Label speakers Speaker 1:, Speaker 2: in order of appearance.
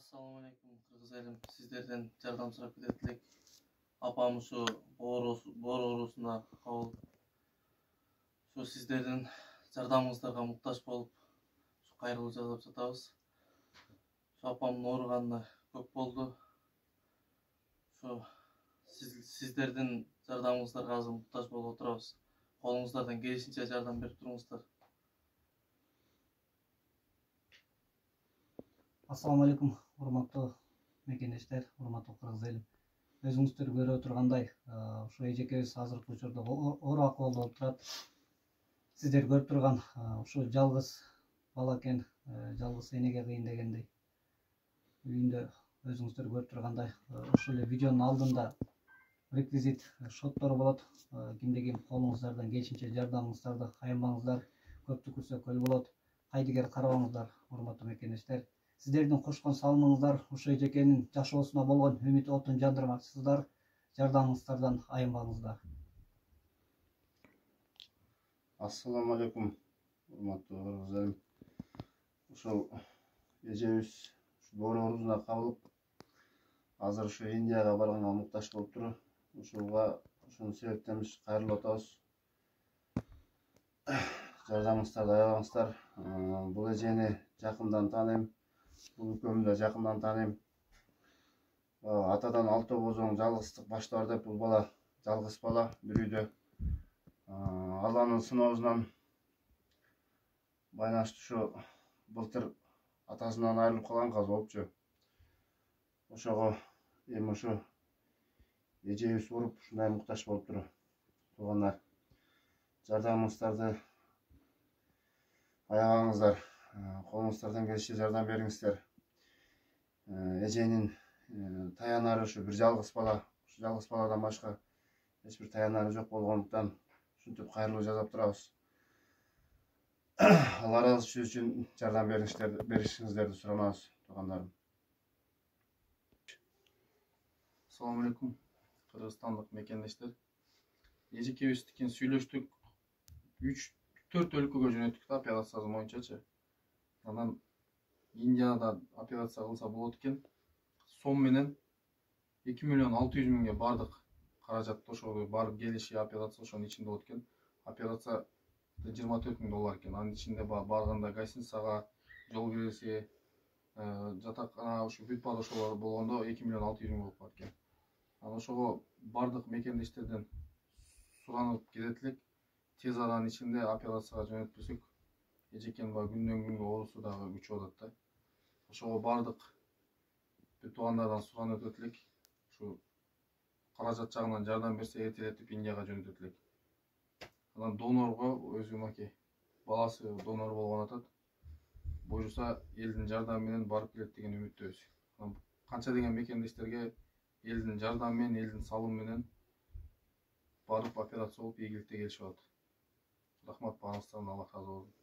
Speaker 1: Assalamu alaikum Kırgız elim. Sizlerden yardım sorup ketetilik. Apam şu boru oorusuna kabul. Şu sizlerden yardımыңыздарга muhtaç bolup şu kayrылуу жазып жатабыз. Şu apamдын ооруганына көп болду. Şu sizlerden yardımыңыздарга азыр muhtaç болуп отурабыз. Колуңуздардан келишинче жардам берип туруңуздар.
Speaker 2: Assalamu alaikum, урматтуу мекендештер, урматтуу кыргыз элим. Өзүңүздөр көрүп отургандай, ушу эжекебиз азыркы учурда оор акыбалда болуп турат. Сиздер көрүп турган ушу жалгыз бала экен, жалгыз энеге кыйын дегендей. Үйүндө өзүңүздөр көрүп тургандай, ушул эле видеонун алдында реквизит шоттор болот. Кимде ким колуңуздардан келишинче жардамыңыздарды аянбаңыздар. Көптү көрсө көл болот. Кайдыгер карабаңыздар, урматтуу мекендештер. Сиздердин кошкон салымыңыздар ушу эжекенин жашоосуна болгон үмүт отун жандырмакчысыздар. Жардамыңыздардан аянбаңыздар.
Speaker 3: Assalamu alaikum, урматтуу кыргыз элим. Ушул эжебиз боору оорусуна кабылып, азыр ушу Индияга барганга муктаж болуп туруп, ушунун себептен биз кайрылып атабыз. Жардамыңыздарды аябаңыздар. Бул эжени жакындан тааныйм. Бул экөөмдү да жакындан тааныйм. Атадан алтоо бозоң жалгыздык баштар деп бул бала жалгыз бала бир үйдө. Алланын сыноосунан байланыштуу ушу былтыр атасынан айрылып калган каза болупчу. Ошого эми ушу эжебиз уруп ушундай муктаж болуп туруп. Туугандар, жардамыңыздарды аябаңыздар. Колуңуздардан келишинче жардам бериңиздер. Эженин таянары ушу бир жалгыз бала. Ушу жалгыз баладан башка эч бир таянары жок болгондуктан ушинтип кайрылуу жасап турабыз. Алла ыраазычы үчүн жардам беришиңиздерди суранабыз, туугандарым.
Speaker 1: Assalamu alaikum Kırgızstandык мекендештер. Эжекебиздикин сүйлөштүк. 3-4 өлкөгө жөнөттүк да операция боюнчачы. Анан Индияда операция кылса болот экен. Сом менен 2 миллион 600 миңге бардык. Каражатты ошого барып келиши операция ошонун ичинде болот экен. Операция 24 миң доллар экен. Анын ичинде барганда гостиницага, жол киреси, жатакана, ушу бүт баары ошолор болгондо 2 миллион 600 миң болуп калат экен. Анан ошого бардык мекендештерден суранып кететилик. Тез аранын ичинде операцияга жөнөтпөсөк, эжекен күндөн күнгө оорусу дагы күчөп атат да. Ошого бардык туугандардан суранып өтөтүлүк. Ушу каражат жагынан жардам берсе эртелетип Индияга жөнөтөтүлүк. Анан донорго өзү маки баласы донор болгон атат. Буюрса элдин жардамы менен барып келет деген үмүттөбүз. Анан канча деген мекендештерге элдин жардамы менен, элдин салымы менен барып операция болуп ийгиликте келишип атат. Рахмат, баарыңыздардан Алла разы болсун.